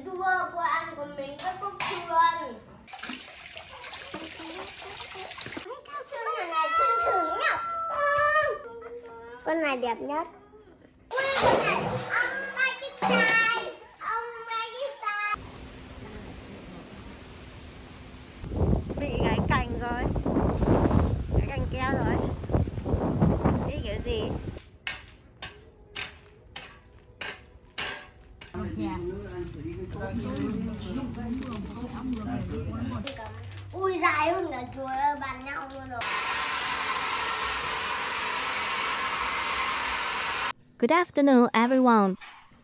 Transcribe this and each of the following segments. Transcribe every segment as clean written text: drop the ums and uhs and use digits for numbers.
Đua của anh của mình có cúc chuông. Cái chuông này xinh xừng nhá. Con này đẹp nhất. Ui, con này ông Magitai. Ông Magitai. Bị gãy cành rồi, gãy cành keo rồi. Cái kiểu gì? Ui dài hơn cả chùa bàn nhau luôn rồi. Good afternoon, everyone.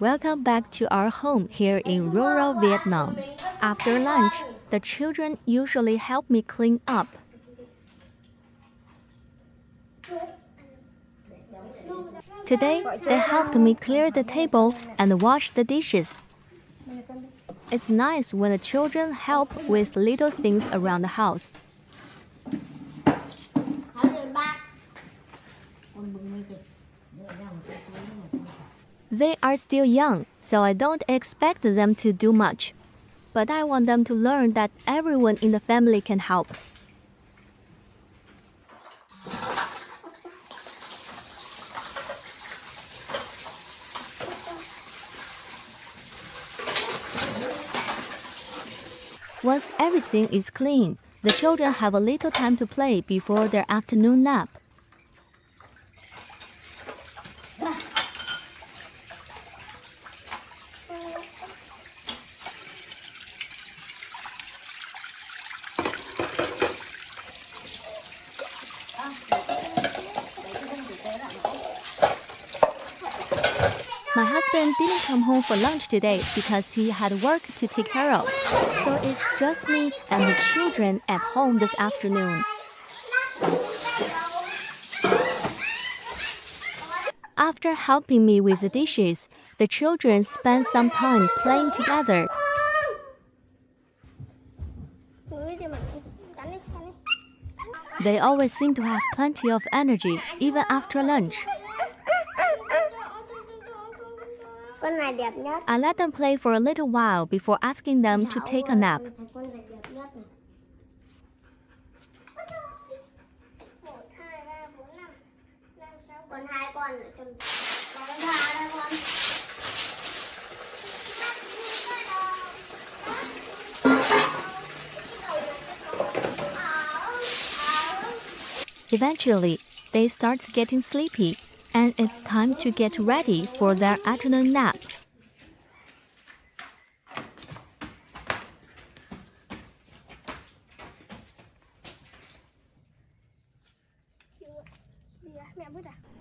Welcome back to our home here in rural Vietnam. After lunch, the children usually help me clean up. Today, they helped me clear the table and wash the dishes. It's nice when the children help with little things around the house. They are still young, so I don't expect them to do much. But I want them to learn that everyone in the family can help. Once everything is clean, the children have a little time to play before their afternoon nap. My husband didn't come home for lunch today because he had work to take care of. So it's just me and the children at home this afternoon. After helping me with the dishes, the children spent some time playing together. They always seem to have plenty of energy, even after lunch. Con này đẹp nhất. I let them play for a little while before asking them to take a nap. Con này đẹp nhất này. 1, 2, 3, 4, 5, 5, 6. Còn 2 con nữa. Còn 3 đây con. Eventually, they start getting sleepy, and it's time to get ready for their afternoon nap.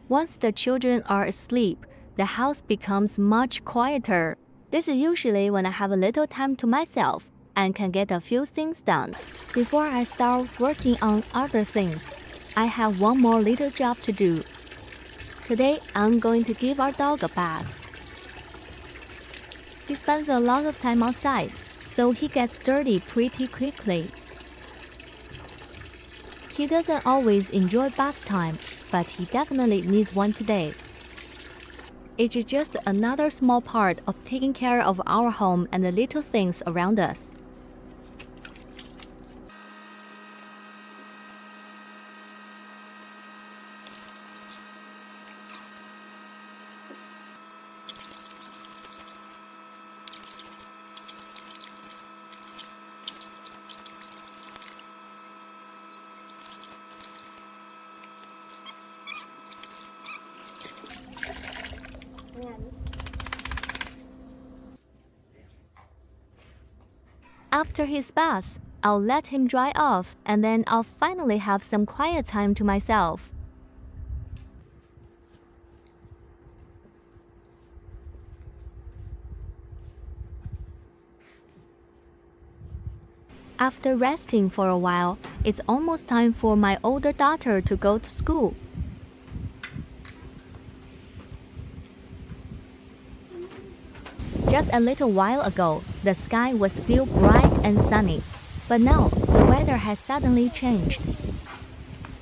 Once the children are asleep, the house becomes much quieter. This is usually when I have a little time to myself and can get a few things done. Before I start working on other things, I have one more little job to do. Today, I'm going to give our dog a bath. He spends a lot of time outside, so he gets dirty pretty quickly. He doesn't always enjoy bath time, but he definitely needs one today. It is just another small part of taking care of our home and the little things around us. After his bath, I'll let him dry off and then I'll finally have some quiet time to myself. After resting for a while, it's almost time for my older daughter to go to school. Just a little while ago, the sky was still bright and sunny, but now the weather has suddenly changed.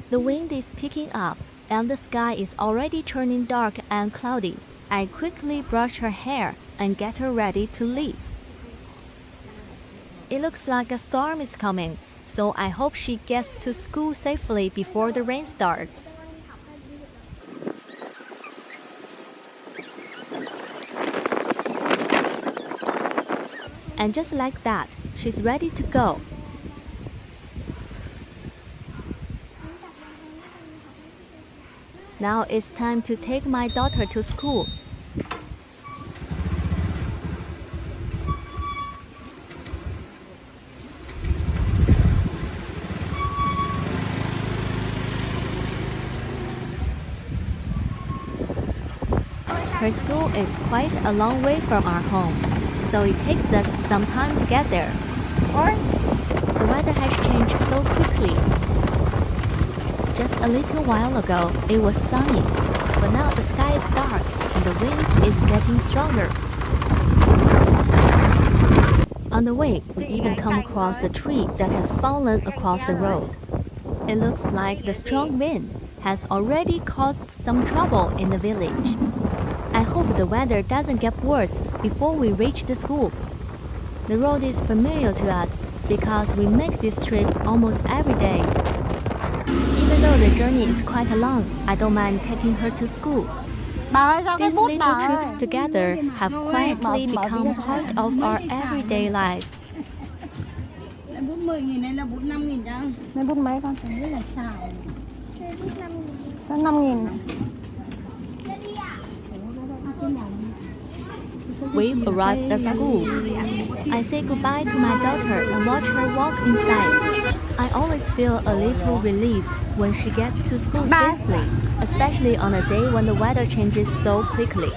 The wind is picking up, and the sky is already turning dark and cloudy. I quickly brush her hair and get her ready to leave. It looks like a storm is coming, so I hope she gets to school safely before the rain starts. And just like that, she's ready to go. Now it's time to take my daughter to school. Her school is quite a long way from our home, so it takes us some time to get there. The weather has changed so quickly. Just a little while ago, it was sunny, but now the sky is dark and the wind is getting stronger. On the way, we even come across a tree that has fallen across the road. It looks like the strong wind has already caused some trouble in the village. I hope the weather doesn't get worse before we reach the school. The road is familiar to us because we make this trip almost every day. Even though the journey is quite long, I don't mind taking her to school. These little trips together have quietly become part of our everyday life. Bút 10.000 này là bút 5.000 đâu? Này bút mấy con? Không biết là sao. Có 5.000 này. We've arrived at school. I say goodbye to my daughter and watch her walk inside. I always feel a little relief when she gets to school safely, especially on a day when the weather changes so quickly.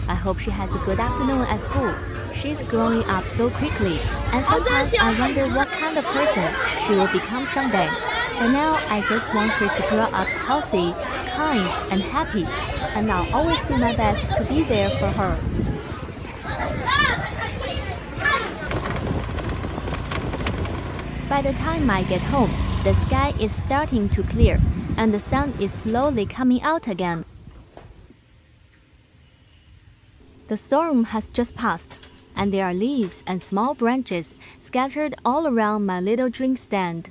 I hope she has a good afternoon at school. She's growing up so quickly, and sometimes I wonder what kind of person she will become someday. For now, I just want her to grow up healthy, kind, and happy, and I'll always do my best to be there for her. By the time I get home, the sky is starting to clear, and the sun is slowly coming out again. The storm has just passed, and there are leaves and small branches scattered all around my little drink stand.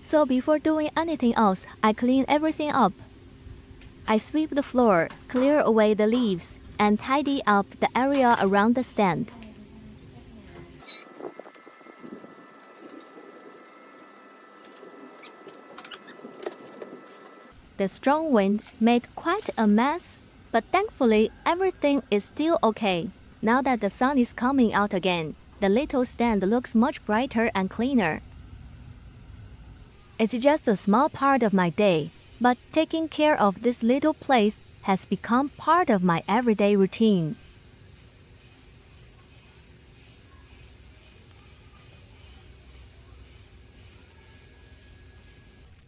So before doing anything else, I clean everything up. I sweep the floor, clear away the leaves, and tidy up the area around the stand. The strong wind made quite a mess, but thankfully everything is still okay. Now that the sun is coming out again, the little stand looks much brighter and cleaner. It's just a small part of my day, but taking care of this little place has become part of my everyday routine.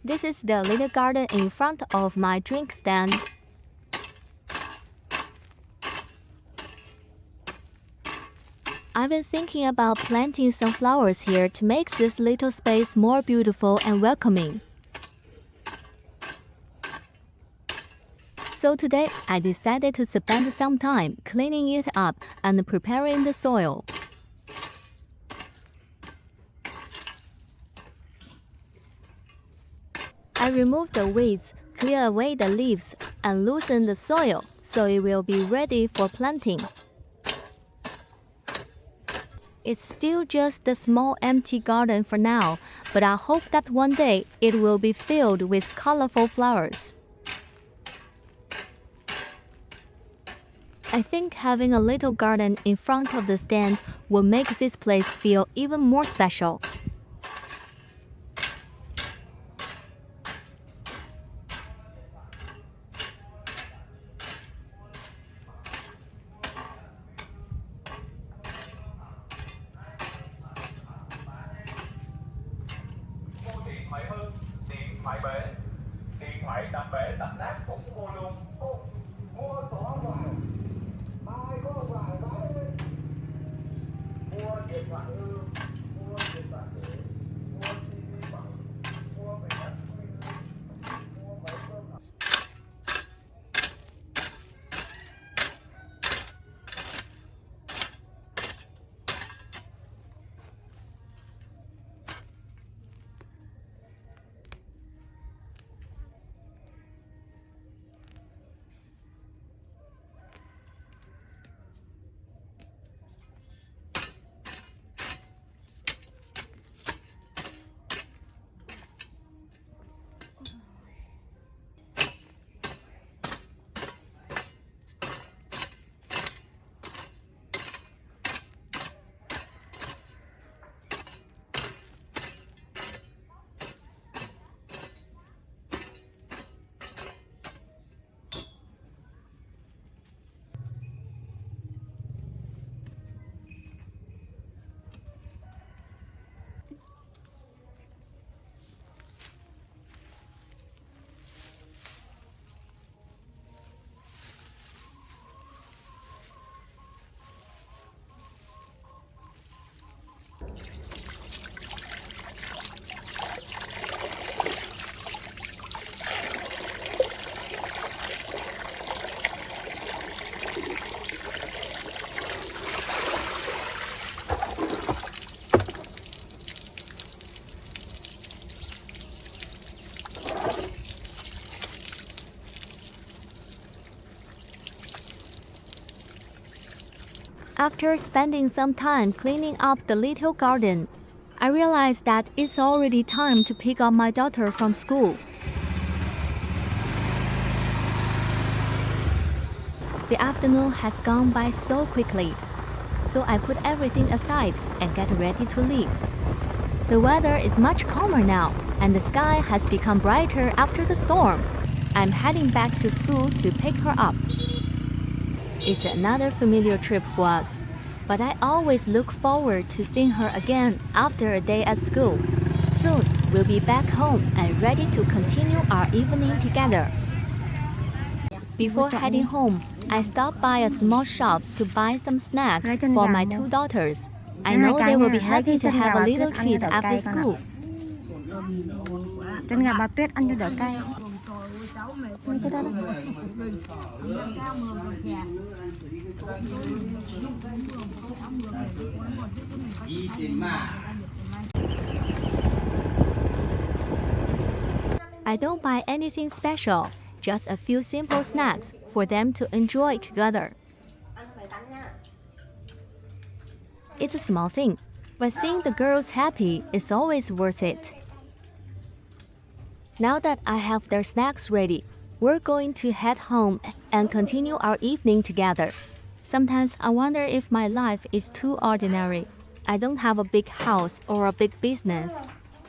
This is the little garden in front of my drink stand. I've been thinking about planting some flowers here to make this little space more beautiful and welcoming. So today, I decided to spend some time cleaning it up and preparing the soil. I remove the weeds, clear away the leaves, and loosen the soil so it will be ready for planting. It's still just a small empty garden for now, but I hope that one day it will be filled with colorful flowers. I think having a little garden in front of the stand will make this place feel even more special. After spending some time cleaning up the little garden, I realized that it's already time to pick up my daughter from school. The afternoon has gone by so quickly, so I put everything aside and get ready to leave. The weather is much calmer now, and the sky has become brighter after the storm. I'm heading back to school to pick her up. It's another familiar trip for us, but I always look forward to seeing her again after a day at school. Soon, we'll be back home and ready to continue our evening together. Before heading home, I stopped by a small shop to buy some snacks for my two daughters. I know they will be happy to have a little treat after school. Trên gà bà Tuyết ăn cho đỡ cay. Mấy cái đó đó. I don't buy anything special, just a few simple snacks for them to enjoy together. It's a small thing, but seeing the girls happy is always worth it. Now that I have their snacks ready, we're going to head home and continue our evening together. Sometimes I wonder if my life is too ordinary. I don't have a big house or a big business.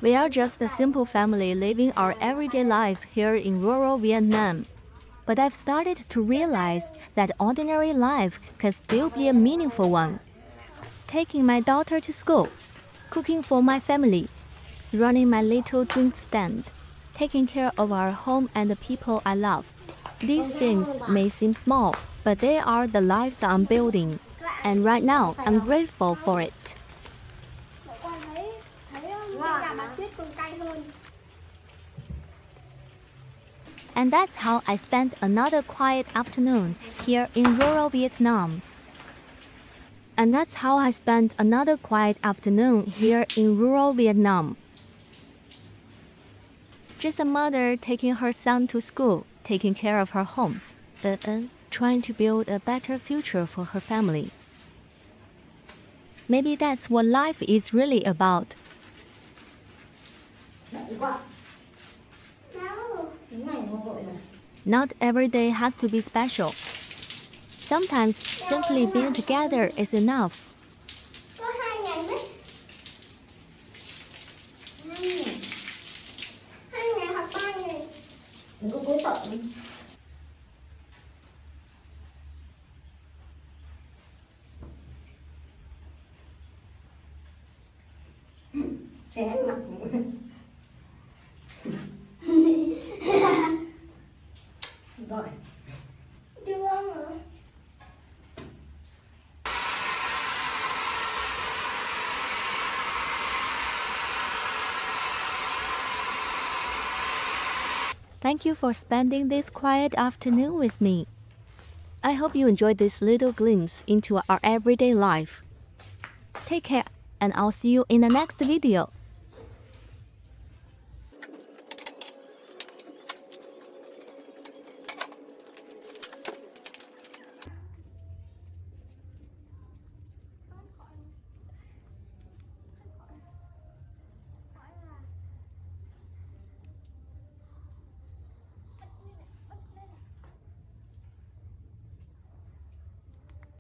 We are just a simple family living our everyday life here in rural Vietnam. But I've started to realize that ordinary life can still be a meaningful one. Taking my daughter to school, cooking for my family, running my little drink stand, taking care of our home and the people I love. These things may seem small, but they are the life that I'm building. And right now, I'm grateful for it. And that's how I spent another quiet afternoon here in rural Vietnam. And that's how I spent another quiet afternoon here in rural Vietnam. Just a mother taking her son to school, taking care of her home, but trying to build a better future for her family. Maybe that's what life is really about. Not every day has to be special. Sometimes simply being together is enough. Rồi. Thank you for spending this quiet afternoon with me. I hope you enjoyed this little glimpse into our everyday life. Take care, and I'll see you in the next video.